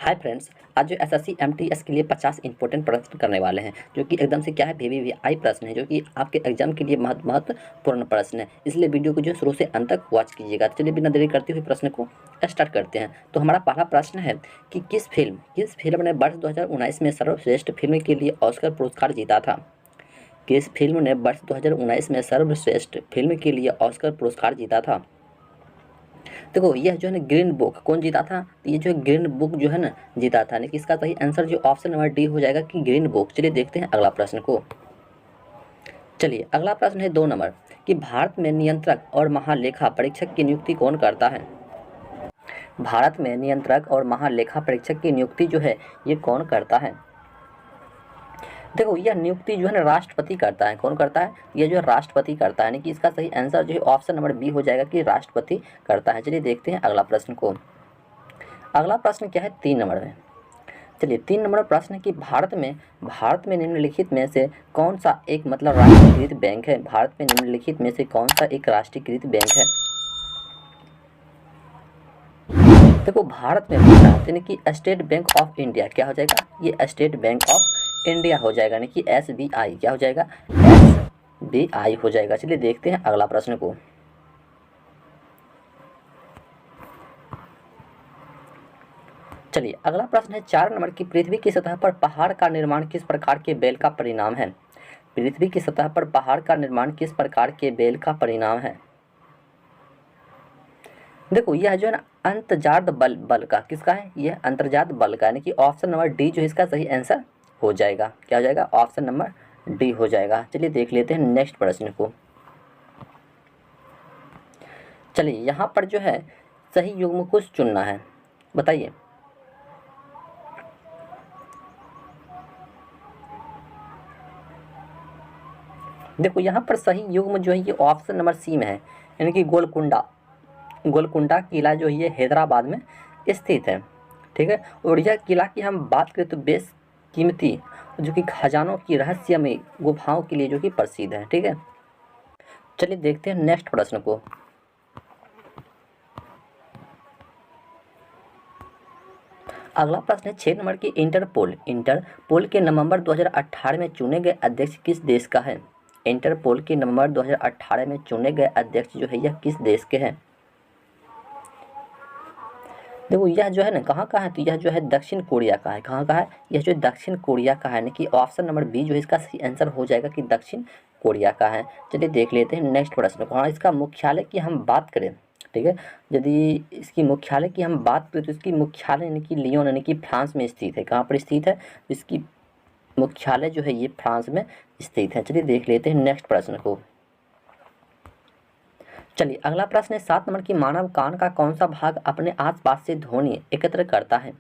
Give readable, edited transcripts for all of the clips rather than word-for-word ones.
Hi friends, आज जो SSC MTS के लिए 50 इंपॉर्टेंट प्रश्न करने वाले हैं जो कि एकदम से क्या है वीवीआई प्रश्न है जो कि आपके एग्जाम के लिए महत्वपूर्ण प्रश्न है। इसलिए वीडियो को जो शुरू से अंत तक वॉच कीजिएगा। तो चलिए बिना देरी करते हुए प्रश्न को स्टार्ट करते हैं। तो हमारा पहला प्रश्न है कि किस फिल्म ने वर्ष 2019 में सर्वश्रेष्ठ फिल्म के लिए ऑस्कर पुरस्कार जीता था। किस फिल्म ने वर्ष 2019 में सर्वश्रेष्ठ फिल्म के लिए ऑस्कर पुरस्कार जीता था। देखो यह जो है ना ग्रीन बुक कौन जीता था। तो ये जो है ग्रीन बुक जो है ना जीता था, लेकिन इसका सही आंसर जो ऑप्शन नंबर डी हो जाएगा कि ग्रीन बुक। चलिए देखते हैं अगला प्रश्न को। चलिए अगला प्रश्न है 2 नंबर कि भारत में नियंत्रक और महालेखा परीक्षक की नियुक्ति कौन करता है। भारत में नियंत्रक और महालेखा परीक्षक की नियुक्ति जो है ये कौन करता है। देखो यह नियुक्ति जो है ना राष्ट्रपति करता है। कौन करता है, ये जो है राष्ट्रपति करता है, यानी कि इसका सही आंसर जो है ऑप्शन नंबर बी हो जाएगा कि राष्ट्रपति करता है। चलिए देखते हैं अगला प्रश्न को। अगला प्रश्न क्या है 3 नंबर में। चलिए 3 नंबर प्रश्न है कि भारत में निम्नलिखित में से कौन सा एक मतलब राष्ट्रीयकृत बैंक है। भारत में निम्नलिखित में से कौन सा एक राष्ट्रीयकृत बैंक है। देखो भारत में यानी कि स्टेट बैंक ऑफ इंडिया क्या हो जाएगा, ये स्टेट बैंक ऑफ इंडिया हो जाएगा, यानी कि SBI क्या हो जाएगा, SBI हो जाएगा। चलिए देखते हैं अगला प्रश्न को। चलिए अगला प्रश्न है 4 नंबर की पृथ्वी की सतह पर पहाड़ का निर्माण किस प्रकार के बेल का परिणाम है। पृथ्वी की सतह पर पहाड़ का निर्माण किस प्रकार के बेल का परिणाम है। देखो यह जो है ना अंतर्जात बल का किसका है, यह अंतर्जात बल का, यानी कि ऑप्शन नंबर डी जो है इसका सही आंसर हो जाएगा। क्या हो जाएगा, ऑप्शन नंबर डी हो जाएगा। चलिए देख लेते हैं नेक्स्ट प्रश्न को। चलिए यहाँ पर जो है सही युग्म कुछ चुनना है, बताइए। देखो यहाँ पर सही युग्म जो है ये ऑप्शन नंबर सी में है, यानी कि गोलकुंडा किला जो है ये हैदराबाद में स्थित है। ठीक है, और यह किला की हम बात करें तो बेस कीमती जो कि खजानों की रहस्यमय गुफाओं के लिए जो कि प्रसिद्ध है। ठीक है, चलिए देखते हैं नेक्स्ट प्रश्न को। अगला प्रश्न है 6 नंबर की इंटरपोल के नवंबर 2018 में चुने गए अध्यक्ष किस देश का है। इंटरपोल के नवंबर 2018 में चुने गए अध्यक्ष जो है यह किस देश के हैं। देखो यह जो है ना कहाँ का है, तो यह जो है दक्षिण कोरिया का है। कहाँ का है, यह जो दक्षिण कोरिया का है, यानी कि ऑप्शन नंबर बी जो है इसका सही आंसर हो जाएगा कि दक्षिण कोरिया का है। चलिए देख लेते हैं नेक्स्ट प्रश्न को। हाँ, इसका मुख्यालय की हम बात करें, ठीक है, यदि इसकी मुख्यालय की हम बात करें तो इसकी मुख्यालय यानी कि लियोन यानी कि फ्रांस में स्थित है। कहाँ पर स्थित है, इसकी मुख्यालय जो है ये फ्रांस में स्थित है। चलिए देख लेते हैं नेक्स्ट प्रश्न को। चलिए अगला प्रश्न है 7 नंबर की मानव कान का कौन सा भाग अपने आसपास से ध्वनि एकत्र करता है।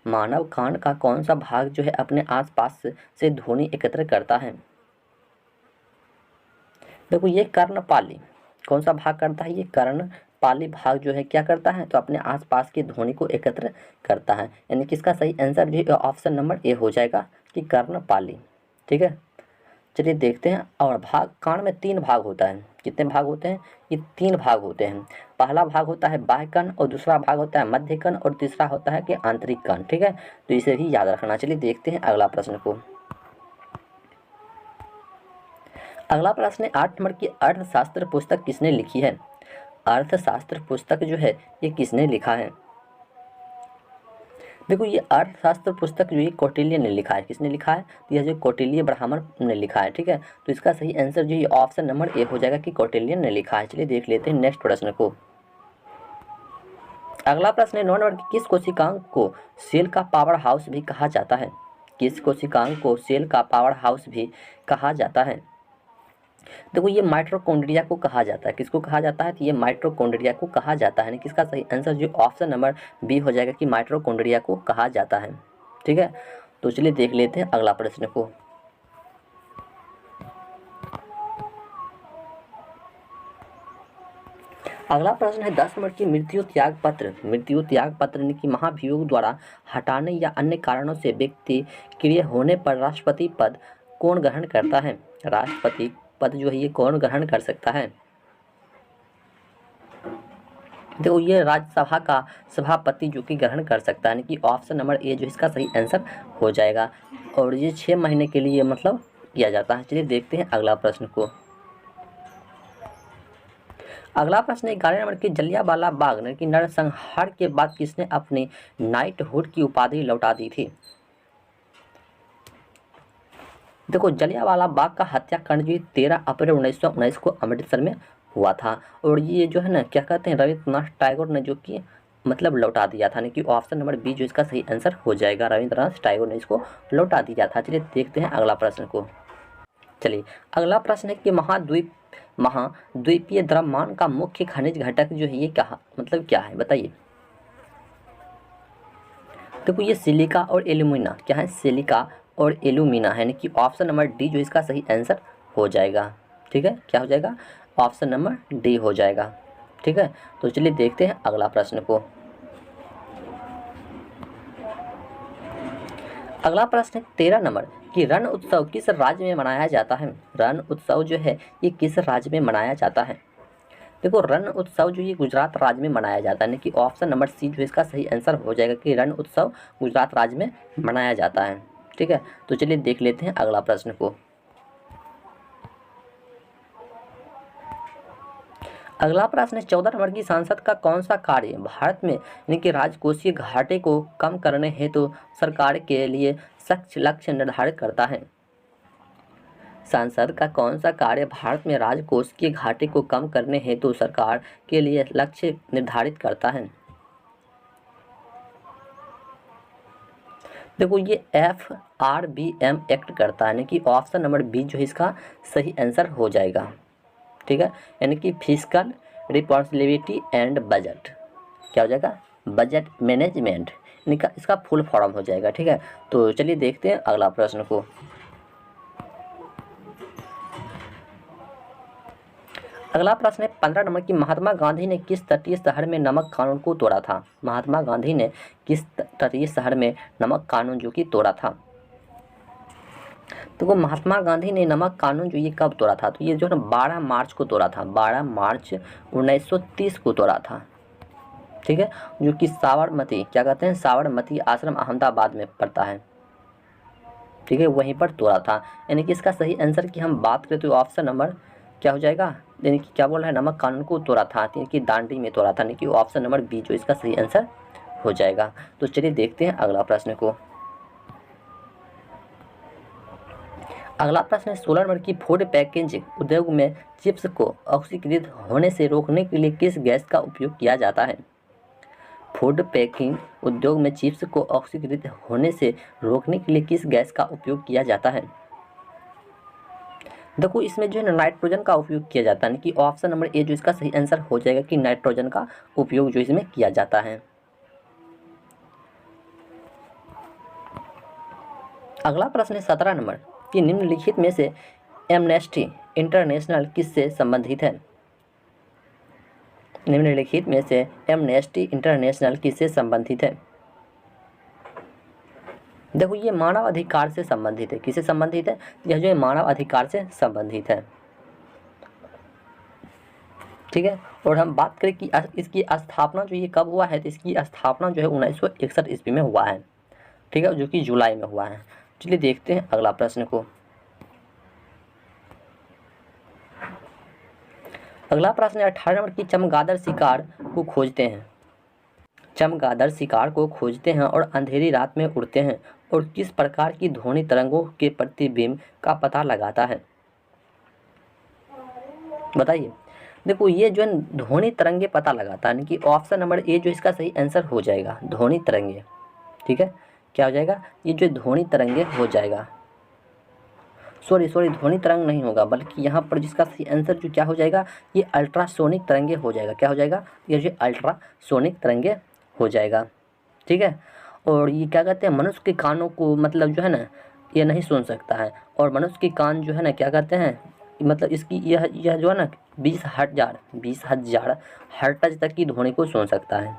मानव कान का कौन सा भाग जो है अपने आसपास से ध्वनि एकत्र करता है। देखो ये कर्णपाली कौन सा भाग करता है, ये कर्णपाली भाग जो है क्या करता है, तो अपने आसपास की ध्वनि को एकत्र करता है, यानी कि इसका सही आंसर जो ऑप्शन नंबर ए हो जाएगा कि कर्णपाली। ठीक है, चलिए देखते हैं। और कान में 3 भाग होता है। कितने भाग होते हैं, ये 3 भाग होते हैं। पहला भाग होता है बाह्य कान, और दूसरा भाग होता है मध्य कान, और तीसरा होता है कि आंतरिक कान। ठीक है, तो इसे भी याद रखना। चलिए देखते हैं अगला प्रश्न को। अगला प्रश्न है 8 नंबर की अर्थशास्त्र पुस्तक किसने लिखी है। अर्थशास्त्र पुस्तक जो है ये किसने लिखा है। देखो ये अर्थशास्त्र पुस्तक जो ये कौटिल्य ने लिखा है। किसने लिखा है, तो यह जो कौटिल्य ब्राह्मण ने लिखा है। ठीक है, तो इसका सही आंसर जो ये ऑप्शन नंबर ए हो जाएगा कि कौटिल्य ने लिखा है। चलिए देख लेते हैं नेक्स्ट प्रश्न को। अगला प्रश्न है 9 नंबर की किस कोशिकांग को सेल का पावर हाउस भी कहा जाता है। किस कोशिकांग को सेल का पावर हाउस भी कहा जाता है। देखो ये माइटोकॉन्ड्रिया को कहा जाता है। किसको कहा जाता है, तो ये माइटोकॉन्ड्रिया को कहा जाता है। किसका सही आंसर जो ऑप्शन नंबर बी हो जाएगा कि माइटोकॉन्ड्रिया को कहा जाता है। ठीक है, तो चलिए देख लेते हैं अगला प्रश्न को। अगला प्रश्न है 10 नंबर की मृत्यु त्याग पत्र यानी कि महाभियोग द्वारा हटाने या अन्य कारणों से व्यक्ति क्रिय होने पर राष्ट्रपति पद कौन ग्रहण करता है। राष्ट्रपति पद जो है ये कौन ग्रहण कर सकता है। देखो ये राज्यसभा का सभापति जो कि ग्रहण कर सकता है, यानी कि ऑप्शन नंबर ए जो इसका सही आंसर हो जाएगा। और ये 6 महीने के लिए मतलब किया जाता है। चलिए देखते हैं अगला प्रश्न को। अगला प्रश्न है 11 नंबर की जलियांवाला बाग की नरसंहार के बाद किसने अपनी नाइटहुड की उपाधि लौटा दी थी? देखो जलियांवाला बाग का हत्याकांड जो 13 अप्रैल 1919 को अमृतसर में हुआ था। और ये जो है ना क्या कहते हैं, रविन्द्रनाथ टैगोर ने जो कि मतलब लौटा दिया था, यानी कि ऑप्शन नंबर बी जो इसका सही आंसर हो जाएगा। रविन्द्रनाथ टैगोर ने इसको लौटा दिया था। चलिए देखते हैं अगला प्रश्न को। चलिए अगला प्रश्न है कि महाद्वीपीय द्रव्यमान का मुख्य खनिज घटक जो है ये क्या मतलब क्या है, बताइए। देखो ये सिलिका और एल्यूमिना क्या है, सिलिका और एल्यूमिना है, यानी कि ऑप्शन नंबर डी जो इसका सही आंसर हो जाएगा। ठीक है, क्या हो जाएगा, ऑप्शन नंबर डी हो जाएगा। ठीक है, तो चलिए देखते हैं अगला प्रश्न को। अगला प्रश्न है 13 नंबर कि रण उत्सव किस राज्य में मनाया जाता है? रण उत्सव जो है ये किस राज्य में मनाया जाता है? देखो रण उत्सव जो ये गुजरात राज्य में मनाया जाता है, यानी कि ऑप्शन नंबर सी जो इसका सही आंसर हो जाएगा कि रण उत्सव गुजरात राज्य में मनाया जाता है। ठीक है, तो चलिए देख लेते हैं अगला प्रश्न को। अगला प्रश्न है 14 नंबर की संसद का कौन सा कार्य भारत में यानी कि राजकोषीय घाटे को कम करने हेतु सरकार के लिए सख्त लक्ष्य निर्धारित करता है? संसद का कौन सा कार्य भारत में राजकोषीय घाटे को कम करने हेतु सरकार के लिए लक्ष्य निर्धारित करता है? देखो ये FRBM एक्ट करता है, यानी कि ऑप्शन नंबर बी जो इसका सही आंसर हो जाएगा। ठीक है, यानी कि फिजिकल रिस्पॉन्सिबिलिटी एंड बजट क्या हो जाएगा, बजट मैनेजमेंट इसका फुल फॉर्म हो जाएगा। ठीक है, तो चलिए देखते हैं अगला प्रश्न को। अगला प्रश्न है 15 नंबर की महात्मा गांधी ने किस तटीय शहर में नमक कानून को तोड़ा था? महात्मा गांधी ने किस तटीय शहर में नमक कानून जो कि तोड़ा था? तो वो महात्मा गांधी ने नमक कानून जो ये कब तोड़ा था? तो ये जो है ना 12 मार्च को तोड़ा था, 12 मार्च 1930 को तोड़ा था। ठीक है, जो कि साबरमती क्या कहते हैं, साबरमती आश्रम अहमदाबाद में पड़ता है। ठीक है, वहीं पर तोड़ा था। यानी कि इसका सही आंसर की हम बात करें तो ऑप्शन नंबर क्या हो जाएगा, यानी कि क्या बोल रहा है, नमक कानून को तोड़ा था यानी कि दांडी में तोड़ा था, यानी कि ऑप्शन नंबर बी जो इसका सही आंसर हो जाएगा। तो चलिए देखते हैं अगला प्रश्न को। अगला प्रश्न है 16 नंबर की फूड पैकेजिंग उद्योग में चिप्स को ऑक्सीकृत होने से रोकने के लिए किस गैस का उपयोग किया जाता है? फूड पैकिंग उद्योग में चिप्स को ऑक्सीकृत होने से रोकने के लिए किस गैस का उपयोग किया जाता है? देखो इसमें जो है ना नाइट्रोजन का उपयोग किया जाता है, कि ऑप्शन नंबर ए जो इसका सही आंसर हो जाएगा कि नाइट्रोजन का उपयोग जो इसमें किया जाता है। अगला प्रश्न है 17 नंबर कि निम्नलिखित में से एमनेस्टी इंटरनेशनल किससे संबंधित है? निम्नलिखित में से एमनेस्टी इंटरनेशनल किससे संबंधित है? देखो ये मानव अधिकार से संबंधित है। किससे संबंधित है? यह जो है मानव अधिकार से संबंधित है। ठीक है, और हम बात करें कि इसकी स्थापना जो ये कब हुआ है, तो इसकी स्थापना जो है 1961 ईस्वी में हुआ है। ठीक है, जो कि जुलाई में हुआ है। चलिए देखते हैं अगला प्रश्न को। अगला प्रश्न है 18 नंबर की चमगादड़ शिकार को खोजते हैं। चमगादड़ शिकार को खोजते हैं और अंधेरी रात में उड़ते हैं और किस प्रकार की ध्वनि तरंगों के प्रतिबिंब का पता लगाता है? बताइए। देखो ये जो है ध्वनि तरंगे पता लगाता है, यानी कि ऑप्शन नंबर ए जो इसका सही आंसर हो जाएगा, ध्वनि तरंगे। ठीक है, क्या हो जाएगा, ये जो ध्वनि तरंगे हो जाएगा। सॉरी ध्वनि तरंग नहीं होगा, बल्कि यहाँ पर जिसका सही आंसर जो क्या हो जाएगा, ये अल्ट्रासोनिक तरंगे हो जाएगा। क्या हो जाएगा, ये जो अल्ट्रासोनिक तरंगे हो जाएगा। ठीक है, और ये क्या कहते हैं, मनुष्य के कानों को मतलब जो है ना ये नहीं सुन सकता है, और मनुष्य के कान जो है ना क्या कहते हैं, मतलब इसकी यह जो है ना 20,000 हर्ट्ज तक की ध्वनि को सुन सकता है।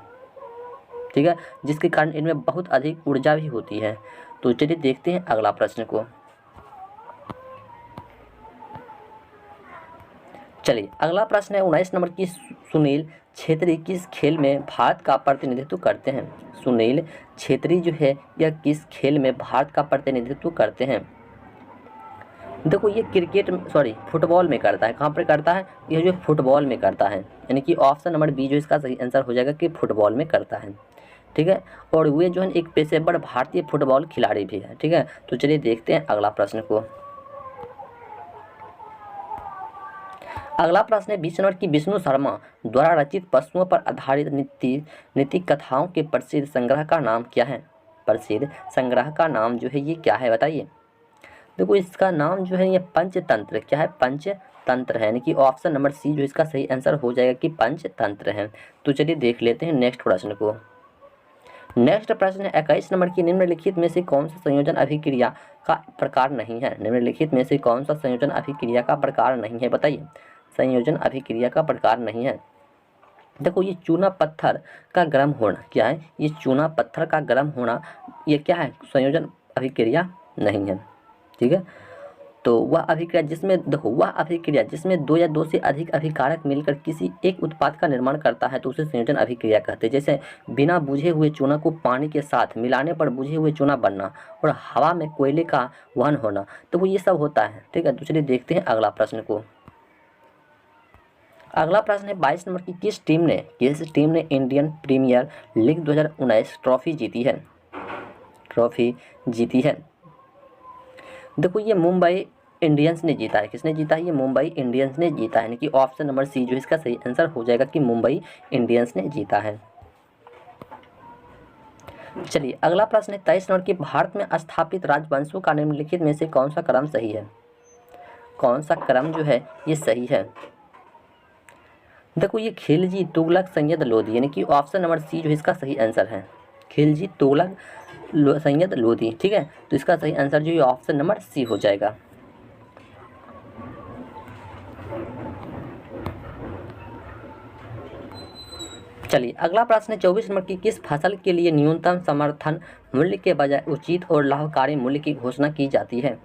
ठीक है, जिसके कारण इनमें बहुत अधिक ऊर्जा भी होती है। तो चलिए देखते हैं अगला प्रश्न को। चलिए अगला प्रश्न है 19 नंबर की, सुनील छेत्री किस खेल में भारत का प्रतिनिधित्व करते हैं? सुनील छेत्री जो है यह किस खेल में भारत का प्रतिनिधित्व करते हैं? देखो ये फुटबॉल में करता है। कहाँ पर करता है? यह जो फुटबॉल में करता है, यानी कि ऑप्शन नंबर बी जो इसका सही आंसर हो जाएगा कि फुटबॉल में करता है। ठीक है, और वे जो है एक पेशेवर भारतीय फुटबॉल खिलाड़ी भी है। ठीक है, तो चलिए देखते हैं अगला प्रश्न को। अगला प्रश्न है 20 नंबर की, विष्णु शर्मा द्वारा रचित पशुओं पर आधारित नीति कथाओं के प्रसिद्ध संग्रह का नाम क्या है? प्रसिद्ध संग्रह का नाम जो है ये क्या है बताइए। देखो इसका नाम जो है ये पंचतंत्र, क्या है? पंचतंत्र है, यानी कि ऑप्शन नंबर सी जो इसका सही आंसर हो जाएगा कि पंचतंत्र है। तो चलिए देख लेते हैं नेक्स्ट प्रश्न को। नेक्स्ट प्रश्न है 21 नंबर की, निम्नलिखित में से कौन सा संयोजन अभिक्रिया का प्रकार नहीं है? निम्नलिखित में से कौन सा संयोजन अभिक्रिया का प्रकार नहीं है बताइए। संयोजन अभिक्रिया का प्रकार नहीं है। देखो ये चूना पत्थर का गर्म होना, क्या है? ये चूना पत्थर का गर्म होना, ये क्या है? संयोजन अभिक्रिया नहीं है। ठीक है, तो वह अभिक्रिया जिसमें दो या दो से अधिक अभिकारक मिलकर किसी एक उत्पाद का निर्माण करता है तो उसे संयोजन अभिक्रिया कहते हैं। जैसे बिना बुझे हुए चूना को पानी के साथ मिलाने पर बुझे हुए चूना बनना और हवा में कोयले का वहन होना, तो वो ये सब होता है। ठीक है, तो चलिए देखते हैं अगला प्रश्न को। अगला प्रश्न है 22 नंबर की, किस टीम ने इंडियन प्रीमियर लीग 2019 ट्रॉफी जीती है? देखो ये मुंबई इंडियंस ने जीता है। किसने जीता है? ये मुंबई इंडियंस ने जीता है, यानी कि ऑप्शन नंबर सी जो इसका सही आंसर हो जाएगा कि मुंबई इंडियंस ने जीता है। चलिए अगला प्रश्न है 23 नंबर की, भारत में स्थापित राजवंशों का निम्नलिखित में से कौन सा क्रम सही है? कौन सा क्रम जो है ये सही है? देखो ये खिलजी, तुगलक, सैयद, लोदी, यानी कि ऑप्शन नंबर सी जो इसका सही आंसर है। खिलजी, तुगलक, सैयद, लोदी। ठीक है, तो इसका सही आंसर जो है ऑप्शन नंबर सी हो जाएगा। चलिए अगला प्रश्न है 24 नंबर की, किस फसल के लिए न्यूनतम समर्थन मूल्य के बजाय उचित और लाभकारी मूल्य की घोषणा की जाती है?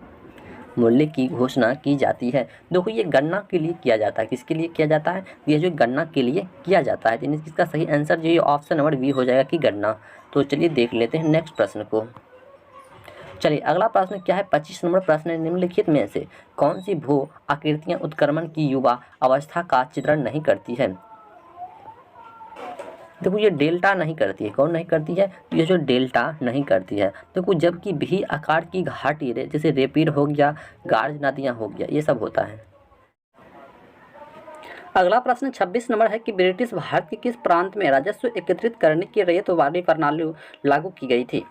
देखो ये गन्ना के लिए किया जाता है। किसके लिए किया जाता है? ये जो गन्ना के लिए किया जाता है, यानी इसका सही आंसर जो ये ऑप्शन नंबर बी हो जाएगा कि गन्ना। तो चलिए देख लेते हैं नेक्स्ट प्रश्न को। चलिए अगला प्रश्न क्या है 25 नंबर प्रश्न है, निम्नलिखित में से कौन सी भू आकृतियाँ उत्क्रमण की युवा अवस्था का चित्रण नहीं करती है? देखो ये डेल्टा नहीं करती है। कौन नहीं करती है? तो ये जो डेल्टा नहीं करती है। देखो जबकि भी आकार की घाटी जैसे रेपिड हो गया, गार्ज नदियाँ हो गया, ये सब होता है। अगला प्रश्न 26 नंबर है कि ब्रिटिश भारत के किस प्रांत में राजस्व एकत्रित करने की रैयतवाड़ी प्रणाली लागू की गई थी?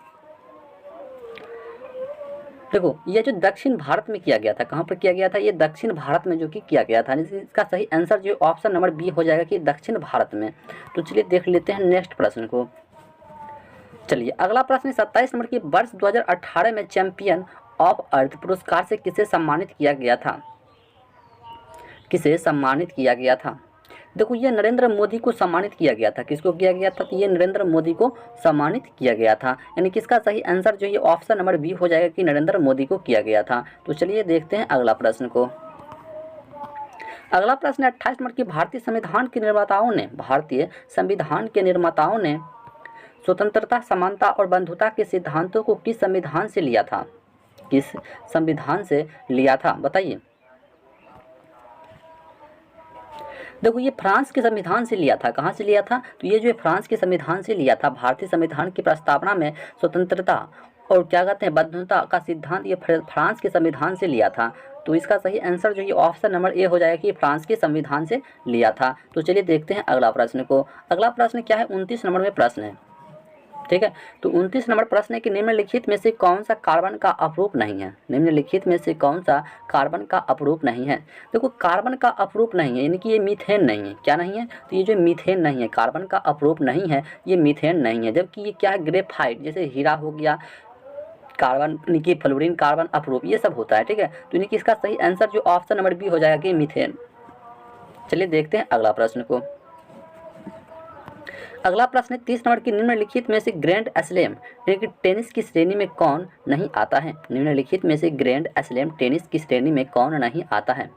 देखो ये जो दक्षिण भारत में किया गया था, कहाँ पर किया गया था? ये दक्षिण भारत में जो कि किया गया था। इसका सही आंसर जो ऑप्शन नंबर बी हो जाएगा कि दक्षिण भारत में। तो चलिए देख लेते हैं नेक्स्ट प्रश्न को। चलिए अगला प्रश्न 27 नंबर की, वर्ष 2018 में चैंपियन ऑफ अर्थ पुरस्कार से किसे सम्मानित किया गया था? किसे सम्मानित किया गया था? देखो ये नरेंद्र मोदी को सम्मानित किया गया था। किसको किया गया था? तो ये नरेंद्र मोदी को सम्मानित किया गया था, यानी कि इसका सही आंसर जो ये ऑप्शन नंबर बी हो जाएगा कि नरेंद्र मोदी को किया गया था। तो चलिए देखते हैं अगला प्रश्न को। अगला प्रश्न 28 नंबर की, भारतीय संविधान के निर्माताओं ने स्वतंत्रता, समानता और बंधुता के सिद्धांतों को किस संविधान से लिया था? किस संविधान से लिया था बताइए। देखो ये फ्रांस के संविधान से लिया था। कहाँ से लिया था? तो ये जो है फ्रांस के संविधान से लिया था। भारतीय संविधान की प्रस्तावना में स्वतंत्रता और क्या कहते हैं बंधुता का सिद्धांत ये फ्रांस के संविधान से लिया था। तो इसका सही आंसर जो ये ऑप्शन नंबर ए हो जाएगा कि फ्रांस के संविधान से लिया था। तो चलिए देखते हैं अगला प्रश्न को। अगला प्रश्न क्या है 29 नंबर में प्रश्न है। ठीक है, तो 29 नंबर प्रश्न है कि निम्नलिखित में से कौन सा कार्बन का अपरूप नहीं है? निम्नलिखित में से कौन सा कार्बन का अपरूप नहीं है? देखो कार्बन का अपरूप नहीं है, यानी कि ये मीथेन नहीं है। क्या नहीं है? तो ये जो मीथेन नहीं है, कार्बन का अपरूप नहीं है, ये मीथेन नहीं है। जबकि ये क्या है? ग्रेफाइट, जैसे हीरा हो गया, कार्बन यानी कि फ्लोरीन कार्बन अपरूप, ये सब होता है। ठीक है, तो यानी कि इसका सही आंसर जो ऑप्शन नंबर बी हो जाएगा कि मीथेन। चलिए देखते हैं अगला प्रश्न को। अगला प्रश्न है 30 नंबर की, निम्नलिखित में से ग्रैंड स्लैम टेनिस की श्रेणी में कौन नहीं आता है? निम्नलिखित में से ग्रैंड स्लैम टेनिस की श्रेणी में कौन नहीं आता है?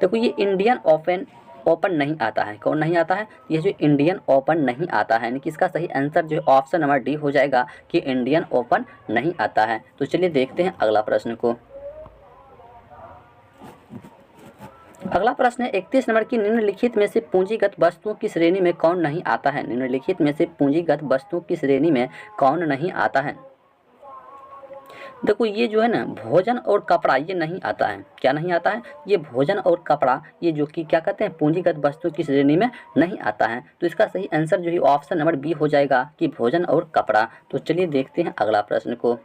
देखो ये इंडियन ओपन ओपन नहीं आता है। कौन नहीं आता है? ये जो इंडियन ओपन नहीं आता है, यानी कि इसका सही आंसर जो है ऑप्शन नंबर डी हो जाएगा कि इंडियन ओपन नहीं आता है। तो चलिए देखते हैं अगला प्रश्न को। अगला प्रश्न है 31 नंबर की निम्नलिखित में से पूंजीगत वस्तुओं की श्रेणी में कौन नहीं आता है? निम्नलिखित में से पूंजीगत वस्तुओं की श्रेणी में कौन नहीं आता है? देखो ये जो है ना भोजन और कपड़ा ये नहीं आता है। क्या नहीं आता है? ये भोजन और कपड़ा ये जो कि क्या कहते हैं पूंजीगत वस्तु की श्रेणी में नहीं आता है। तो इसका सही आंसर जो है ऑप्शन नंबर बी हो जाएगा कि भोजन और कपड़ा। तो चलिए देखते हैं अगला प्रश्न को।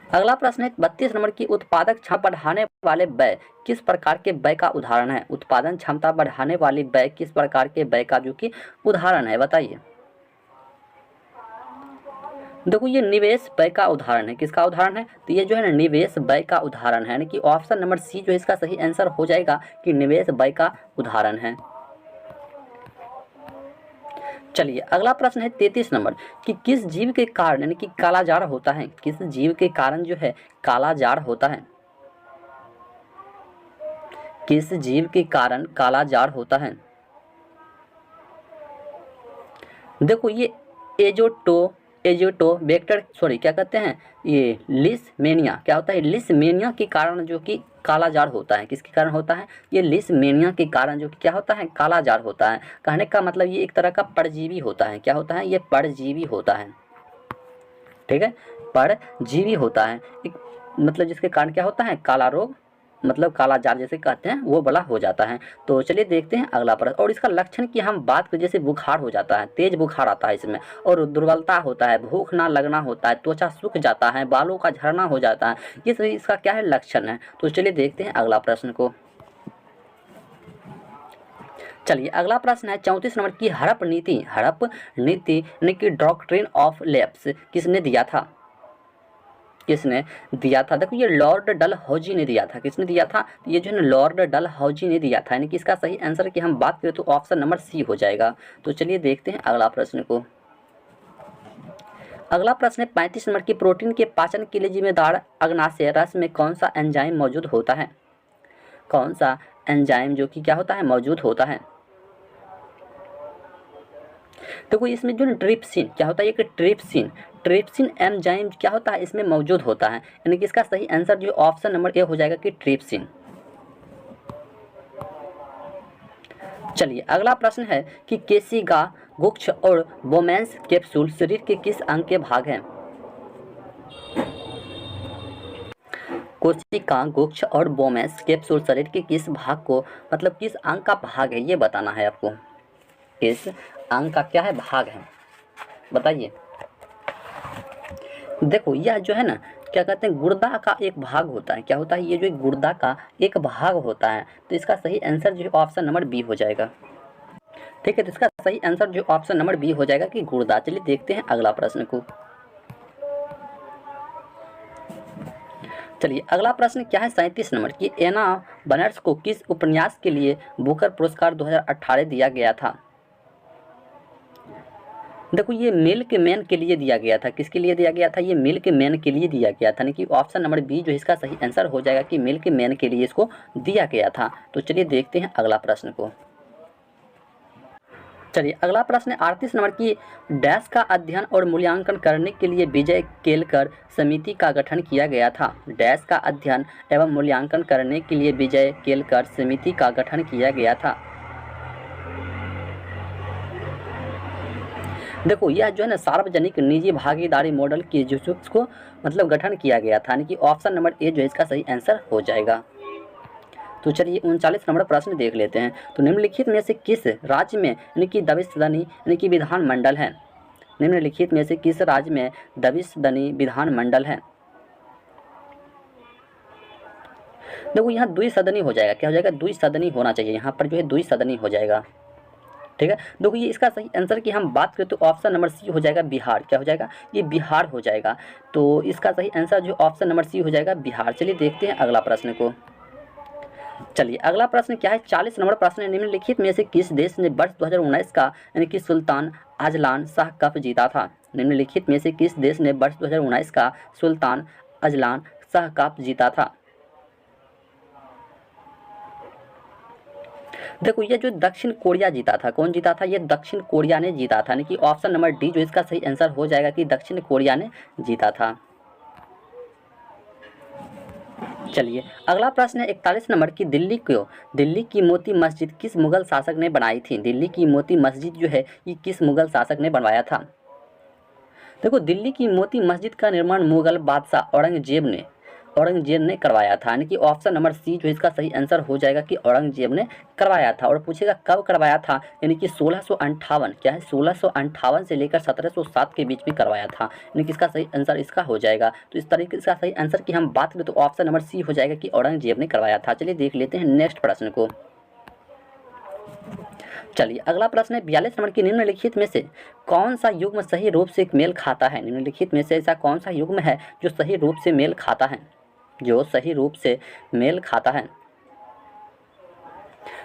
अगला प्रश्न है 32 नंबर की उत्पादक क्षमता बढ़ाने वाले व्यय किस प्रकार के व्यय का उदाहरण है? उत्पादन क्षमता बढ़ाने वाली व्यय किस प्रकार के व्यय का जो कि उदाहरण है, बताइए। देखो ये निवेश व्यय का उदाहरण है। किसका उदाहरण है? तो ये जो है ना निवेश व्यय का उदाहरण है, यानी कि ऑप्शन नंबर सी जो है इसका सही आंसर हो जाएगा कि निवेश व्यय का उदाहरण है। चलिए अगला प्रश्न है 33 नंबर कि किस जीव के कारण यानी कि कालाजार होता है? किस जीव के कारण जो है कालाजार होता है? किस जीव के कारण कालाजार होता है? देखो ये एजोटोबैक्टर सॉरी क्या कहते हैं ये लिस्मेनिया क्या होता है? लिस्मेनिया के कारण जो कि कालाजार होता है। किसके कारण होता है? ये लिस्मेनिया के कारण जो कि क्या होता है कालाजार होता है। कहने का मतलब ये एक तरह का परजीवी होता है। क्या होता है? ये परजीवी होता है, ठीक है, परजीवी होता है। एक मतलब जिसके कारण क्या होता है काला रोग मतलब कालाजार जैसे कहते हैं वो वाला हो जाता है। तो चलिए देखते हैं अगला प्रश्न। और इसका लक्षण की हम बात करें जैसे बुखार हो जाता है, तेज बुखार आता है इसमें, और दुर्बलता होता है, भूख ना लगना होता है, त्वचा सूख जाता है, बालों का झड़ना हो जाता है, ये सभी इसका क्या है लक्षण है। तो चलिए देखते हैं अगला प्रश्न को। चलिए अगला प्रश्न है 34 नंबर की हड़प नीति यानी कि डॉक्ट्रिन ऑफ लैप्स किसने दिया था? किसने दिया था? देखो ये लॉर्ड डलहौजी ने दिया था। किसने दिया था? ये जो है ना लॉर्ड डलहौजी ने दिया था, यानी कि इसका सही आंसर की हम बात करें तो ऑप्शन नंबर सी हो जाएगा। तो चलिए देखते हैं अगला प्रश्न को। अगला प्रश्न है 35 नंबर की प्रोटीन के पाचन के लिए जिम्मेदार अग्नाशय रस में कौन सा एंजाइम मौजूद होता है? कौन सा एंजाइम जो कि क्या होता है मौजूद होता है? देखो इसमें जो ट्रिप्सिन क्या होता है? एक ट्रिप्सिन एंजाइम क्या होता है इसमें मौजूद होता है, यानी कि इसका सही आंसर जो ऑप्शन नंबर ए हो जाएगा कि ट्रिप्सिन। चलिए अगला प्रश्न है कि केशिका गुच्छ और बोमेंस कैप्सूल शरीर के किस अंग के भाग हैं? कोशिका गुच्छ और बोमेंस कैप्सूल शरीर के किस भाग को मतलब किस अंग का भाग है ये बताना है आपको। किस अंग का क्या है भाग है बताइए। देखो यह जो है ना क्या कहते हैं गुर्दा का एक भाग होता है। क्या होता है? ये जो गुर्दा का एक भाग होता है। तो इसका सही आंसर जो है ऑप्शन नंबर बी हो जाएगा, ठीक है। तो इसका सही आंसर जो ऑप्शन नंबर बी हो जाएगा कि गुर्दा। चलिए देखते हैं अगला प्रश्न को। चलिए अगला प्रश्न क्या है 37 नंबर की एना बनर्स को किस उपन्यास के लिए बुकर पुरस्कार 2018 दिया गया था? देखो ये मिल्क मैन के लिए दिया गया था। किसके लिए दिया गया था? ये मिल्क मैन के लिए दिया गया था, यानी कि ऑप्शन नंबर बी जो इसका सही आंसर हो जाएगा कि मिल्क मैन के लिए इसको दिया गया था। तो चलिए देखते हैं अगला प्रश्न को। चलिए अगला प्रश्न है 38 नंबर की डैश का अध्ययन और मूल्यांकन करने के लिए विजय केलकर समिति का गठन किया गया था। डैश का अध्ययन एवं मूल्यांकन करने के लिए विजय केलकर समिति का गठन किया गया था। देखो यह जो है ना सार्वजनिक निजी भागीदारी मॉडल की जो को मतलब गठन किया गया था, यानी कि ऑप्शन नंबर ए जो है इसका सही आंसर हो जाएगा। तो चलिए 39 नंबर प्रश्न देख लेते हैं। तो निम्नलिखित में से किस राज्य में यानी कि द्विश सदनी यानी कि विधानमंडल है? निम्नलिखित में से किस राज्य में द्विश सदनी विधानमंडल है? देखो यहाँ द्विसदनी हो जाएगा। क्या हो जाएगा? द्विसदनी होना चाहिए, यहाँ पर जो है द्विसदनी हो जाएगा, ठीक है। देखो ये इसका सही आंसर की हम बात करें तो ऑप्शन नंबर सी हो जाएगा बिहार। क्या हो जाएगा? ये बिहार हो जाएगा। तो इसका सही आंसर जो ऑप्शन नंबर सी हो जाएगा बिहार। चलिए देखते हैं अगला प्रश्न को। चलिए अगला प्रश्न क्या है 40 नंबर प्रश्न है निम्नलिखित में से किस देश ने वर्ष 2019 का यानी कि सुल्तान अजलान शाह कप जीता था? निम्नलिखित में से किस देश ने वर्ष 2019 का सुल्तान अजलान शाह कप जीता था? देखो ये जो दक्षिण कोरिया जीता था, कौन जीता था? ये दक्षिण कोरिया ने जीता था, यानी कि ऑप्शन नंबर डी जो इसका सही आंसर हो जाएगा कि दक्षिण कोरिया ने जीता था। चलिए अगला प्रश्न है 41 नंबर की, दिल्ली की मोती मस्जिद किस मुगल शासक ने बनाई थी? दिल्ली की मोती मस्जिद जो है ये किस मुगल शासक ने बनवाया था? देखो दिल्ली की मोती मस्जिद का निर्माण मुगल बादशाह औरंगजेब ने करवाया था, यानी कि ऑप्शन नंबर सी जो इसका सही आंसर हो जाएगा कि औरंगजेब ने करवाया था। और पूछेगा कब करवाया था, यानी कि 1658, क्या है 1658 से लेकर 1707 के बीच में करवाया था, यानी कि इसका सही आंसर इसका हो जाएगा। तो इस तरीके से सही आंसर की हम बात करें तो ऑप्शन नंबर सी हो जाएगा कि औरंगजेब ने करवाया था। चलिए देख लेते हैं नेक्स्ट प्रश्न को। चलिए अगला प्रश्न है 42 नंबर की, निम्नलिखित में से कौन सा युग्म सही रूप से मेल खाता है? निम्नलिखित में से ऐसा कौन सा युग्म है जो सही रूप से मेल खाता है, जो सही रूप से मेल खाता है?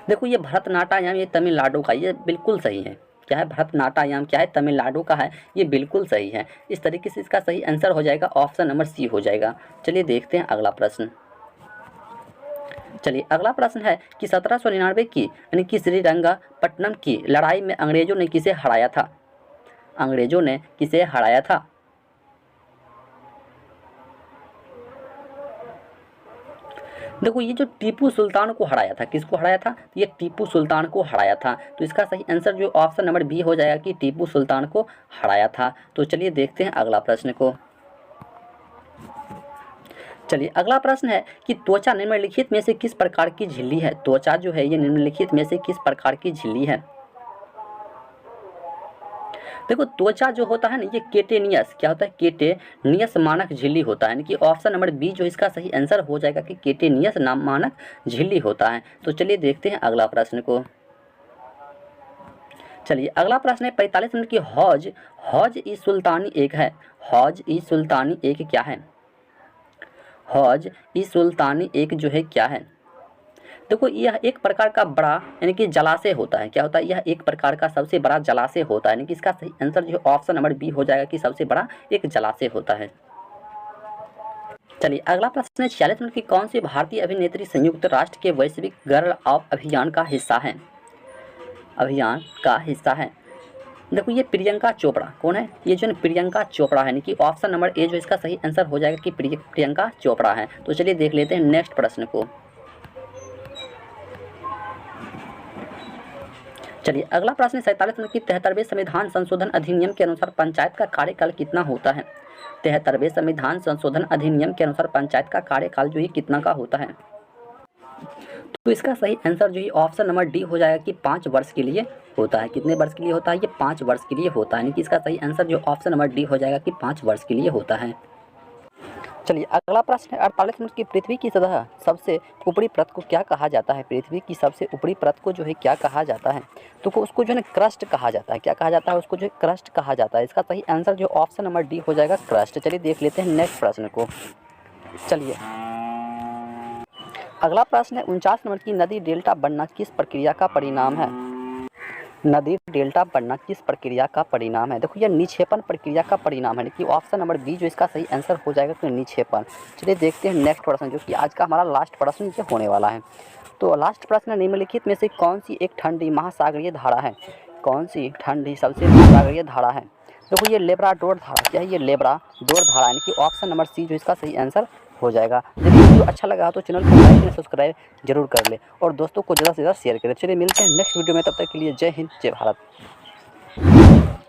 देखो ये भरतनाट्यम, ये तमिलनाडु का, ये बिल्कुल सही है। क्या है? भरतनाट्यम क्या है? तमिलनाडु का है, ये बिल्कुल सही है। इस तरीके से इसका सही आंसर हो जाएगा ऑप्शन नंबर सी हो जाएगा। चलिए देखते हैं अगला प्रश्न। चलिए अगला प्रश्न है कि 1799 की यानी कि श्रीरंगपट्टनम की लड़ाई में अंग्रेजों ने किसे हराया था? अंग्रेजों ने किसे हराया था? देखो ये जो टीपू सुल्तान को हराया था, किसको हराया था? ये टीपू सुल्तान को हराया था। तो इसका सही आंसर जो ऑप्शन नंबर बी हो जाएगा कि टीपू सुल्तान को हराया था। तो चलिए देखते हैं अगला प्रश्न को। चलिए अगला प्रश्न है कि त्वचा निम्नलिखित में से किस प्रकार की झिल्ली है? त्वचा जो है ये निम्नलिखित में से किस प्रकार की झिल्ली है? देखो त्वचा जो होता है ना ये केटेनियस, क्या होता है? केटेनियस मानक झिल्ली होता है, यानी कि ऑप्शन नंबर बी जो इसका सही आंसर हो जाएगा कि केटेनियस नाम मानक झिल्ली होता है। तो चलिए देखते हैं अगला प्रश्न को। चलिए अगला प्रश्न है 45 नंबर की, हौज ई सुल्तानी एक है। हौज ई सुल्तानी एक क्या है? हौज ई सुल्तानी एक जो है क्या है? देखो यह एक प्रकार का बड़ा यानी कि जलाशय होता है। क्या होता है? यह एक प्रकार का सबसे बड़ा जलाशय होता है, यानी कि इसका सही आंसर जो ऑप्शन नंबर बी हो जाएगा कि सबसे बड़ा एक जलाशय होता है। चलिए अगला प्रश्न है 46 नंबर की, कौन सी भारतीय अभिनेत्री संयुक्त राष्ट्र के वैश्विक गर्ल ऑफ अभियान का हिस्सा है? देखो ये प्रियंका चोपड़ा, कौन है? ये जो है प्रियंका चोपड़ा है, यानी कि ऑप्शन नंबर ए जो इसका सही आंसर हो जाएगा कि प्रियंका चोपड़ा है। तो चलिए देख लेते हैं नेक्स्ट प्रश्न को। चलिए अगला प्रश्न है 47 नंबर की, 73वें संविधान संशोधन अधिनियम के अनुसार पंचायत का कार्यकाल कितना होता है? 73वें संविधान संशोधन अधिनियम के अनुसार पंचायत का कार्यकाल जो है कितना का होता है? तो इसका सही आंसर जो है ऑप्शन नंबर डी हो जाएगा कि 5 वर्ष के लिए होता है। कितने वर्ष के लिए होता है? ये 5 वर्ष के लिए होता है, यानी कि इसका सही आंसर जो ऑप्शन नंबर डी हो जाएगा कि 5 वर्ष के लिए होता है। चलिए अगला प्रश्न है 48 नंबर की, पृथ्वी की सतह सबसे ऊपरी परत को क्या कहा जाता है? पृथ्वी की सबसे ऊपरी परत को जो है क्या कहा जाता है? तो उसको जो है क्रस्ट कहा जाता है। क्या कहा जाता है? उसको जो है क्रस्ट कहा जाता है। इसका सही आंसर जो ऑप्शन नंबर डी हो जाएगा क्रस्ट। चलिए देख लेते हैं नेक्स्ट प्रश्न को। चलिए अगला प्रश्न है 49 नंबर की, नदी डेल्टा बनना किस प्रक्रिया का परिणाम है? नदी डेल्टा बनना किस प्रक्रिया का परिणाम है? देखो यह निक्षेपण प्रक्रिया का परिणाम है, कि ऑप्शन नंबर बी जो इसका सही आंसर हो जाएगा कि निक्षेपण। चलिए देखते हैं नेक्स्ट प्रश्न, जो कि आज का हमारा लास्ट प्रश्न ये होने वाला है। तो लास्ट प्रश्न, निम्नलिखित में से कौन सी एक ठंडी महासागरीय धारा है? कौन सी ठंडी सबसे महासागरीय धारा है? देखो ये लेब्राडोर धारा, क्या है? ये लेब्राडोर धारा, यानी कि ऑप्शन नंबर सी जो इसका सही आंसर हो जाएगा। यदि वीडियो अच्छा लगा तो चैनल को लाइक और सब्सक्राइब जरूर कर ले और दोस्तों को ज़्यादा से ज़्यादा शेयर करें। चलिए मिलते हैं नेक्स्ट वीडियो में, तब तक के लिए जय हिंद जय भारत।